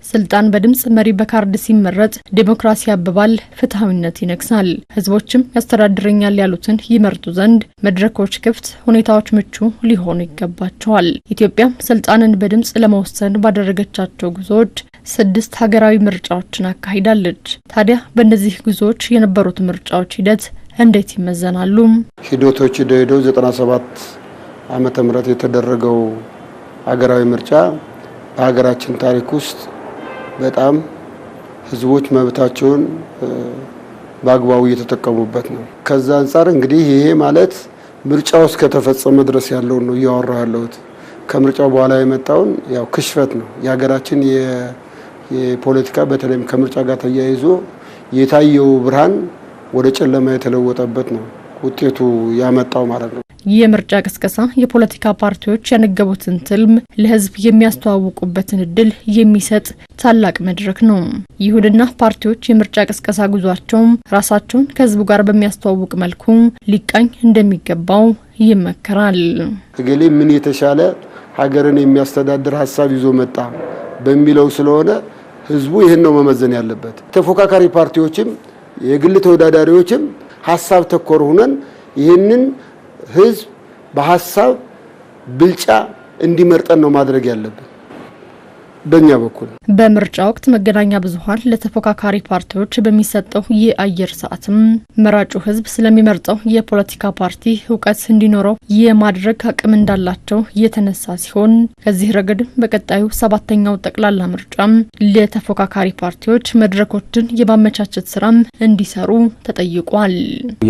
ስልጣን በድምጽ መሪ በካርድ ሲመረጥ ዲሞክራሲ ያብባል፣ ፍትሃዊነት ይነግሳል። ህዝቦችም ያስተዳድረኛል ያሉትን ይመርጡ ዘንድ መድረኮች ክፍት፣ ሁኔታዎች ምቹ ሊሆኑ ይገባቸዋል። ኢትዮጵያ ስልጣንን በድምጽ ለመወሰን ባደረገቻቸው ጉዞዎች 6 ሀገራዊ ምርጫዎችን አካሂዳለች። ታዲያ በእነዚህ ጉዞዎች የነበሩት ምርጫዎች ሂደት እንዴት ይመዘናሉ? ሂደቶች ደይዶ 97 ዓመተ ምህረት የተደረገው ሀገራዊ ምርጫ በሀገራችን ታሪክ ውስጥ በጣም ህዝቦች መብታቸውን በአግባቡ እየተጠቀሙበት ነው። ከዛ አንፃር እንግዲህ ይሄ ማለት ምርጫው እስከተፈጸመ ድረስ ያለው ነው እያወራሁ ያለሁት። ከምርጫው በኋላ የመጣውን ያው ክሽፈት ነው። የሀገራችን የፖለቲካ በተለይም ከምርጫ ጋር ተያይዞ የታየው ብርሃን ወደ ጨለማ የተለወጠበት ነው ውጤቱ ያመጣው ማለት ነው። የምርጫ ቅስቀሳ የፖለቲካ ፓርቲዎች ያነገቡትን ትልም ለህዝብ የሚያስተዋውቁበትን እድል የሚሰጥ ታላቅ መድረክ ነው። ይሁንና ፓርቲዎች የምርጫ ቅስቀሳ ጉዟቸው ራሳቸውን ከህዝቡ ጋር በሚያስተዋውቅ መልኩ ሊቃኝ እንደሚገባው ይመከራል። እገሌ ምን የተሻለ ሀገርን የሚያስተዳድር ሐሳብ ይዞ መጣ በሚለው ስለሆነ ህዝቡ ይሄን ነው መመዘን ያለበት። ተፎካካሪ ፓርቲዎችም የግል ተወዳዳሪዎችም ሐሳብ ተኮር ሆነን ይሄንን ህዝብ በሐሳብ ብልጫ እንዲመርጠን ነው ማድረግ ያለብን። በእኛ በኩል በምርጫ ወቅት መገናኛ ብዙሃን ለተፎካካሪ ፓርቲዎች በሚሰጠው የአየር ሰዓትም መራጩ ህዝብ ስለሚመርጠው የፖለቲካ ፓርቲ እውቀት እንዲኖረው የማድረግ አቅም እንዳላቸው የተነሳ ሲሆን ከዚህ ረገድ በቀጣዩ 7ኛው ጠቅላላ ምርጫ ለተፎካካሪ ፓርቲዎች መድረኮችን የማመቻቸት ስራም እንዲሰሩ ተጠይቋል።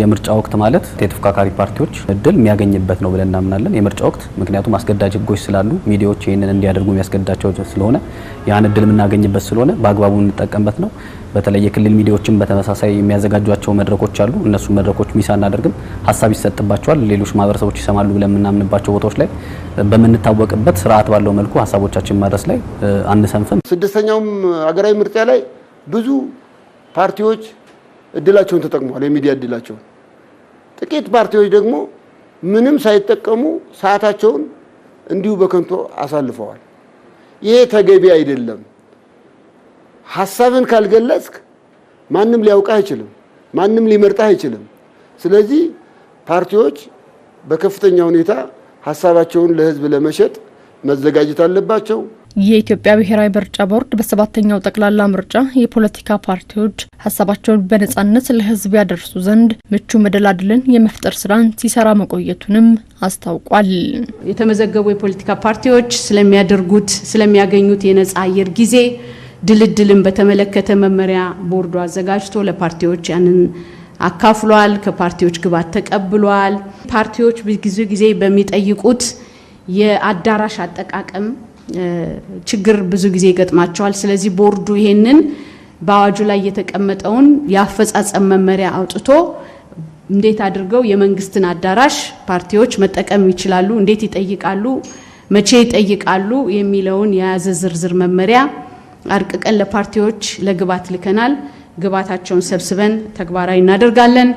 የምርጫ ወቅት ማለት የተፎካካሪ ፓርቲዎች እድል የሚያገኝበት ነው ብለን እናምናለን። የምርጫ ወቅት ምክንያቱም አስገዳጅ ህጎች ስላሉ ሚዲያዎች ይሄንን እንዲያደርጉ የሚያስገድዳቸው ስለሆነ ያን እድል የምናገኝበት ስለሆነ በአግባቡ እንጠቀምበት ነው። በተለይ የክልል ሚዲያዎችን በተመሳሳይ የሚያዘጋጇቸው መድረኮች አሉ። እነሱ መድረኮች ሚስ አናደርግም፣ ሀሳብ ይሰጥባቸዋል፣ ሌሎች ማህበረሰቦች ይሰማሉ ብለን የምናምንባቸው ቦታዎች ላይ በምንታወቅበት ስርዓት ባለው መልኩ ሀሳቦቻችን ማድረስ ላይ አንሰንፍም። 6ኛው ሀገራዊ ምርጫ ላይ ብዙ ፓርቲዎች እድላቸውን ተጠቅመዋል፣ የሚዲያ እድላቸውን። ጥቂት ፓርቲዎች ደግሞ ምንም ሳይጠቀሙ ሰዓታቸውን እንዲሁ በከንቱ አሳልፈዋል። ይሄ ተገቢ አይደለም። ሐሳብን ካልገለጽክ ማንም ሊያውቅ አይችልም፣ ማንም ሊመርጥ አይችልም። ስለዚህ ፓርቲዎች በከፍተኛ ሁኔታ ሐሳባቸውን ለህዝብ ለመሸጥ መዘጋጀት አለባቸው። የኢትዮጵያ ብሔራዊ ምርጫ ቦርድ በ7ኛው ጠቅላላ ምርጫ የፖለቲካ ፓርቲዎች ሀሳባቸውን በነጻነት ለህዝብ ያደርሱ ዘንድ ምቹ መደላድልን የመፍጠር ስራን ሲሰራ መቆየቱንም አስታውቋል። የተመዘገቡ የፖለቲካ ፓርቲዎች ስለሚያገኙት የነጻ አየር ጊዜ ድልድልን በተመለከተ መመሪያ ቦርዱ አዘጋጅቶ ለፓርቲዎች ያንን አካፍሏል። ከፓርቲዎች ግባት ተቀብሏል። ፓርቲዎች ብዙ ጊዜ በሚጠይቁት የአዳራሽ አጠቃቀም ችግር ብዙ ጊዜ ይገጥማቸዋል። ስለዚህ ቦርዱ ይሄንን በአዋጁ ላይ የተቀመጠውን የአፈጻጸም መመሪያ አውጥቶ እንዴት አድርገው የመንግስትን አዳራሽ ፓርቲዎች መጠቀም ይችላሉ፣ እንዴት ይጠይቃሉ፣ መቼ ይጠይቃሉ የሚለውን የያዘ ዝርዝር መመሪያ አርቅቀን ለፓርቲዎች ለግባት ልከናል። ግባታቸውን ሰብስበን ተግባራዊ እናደርጋለን።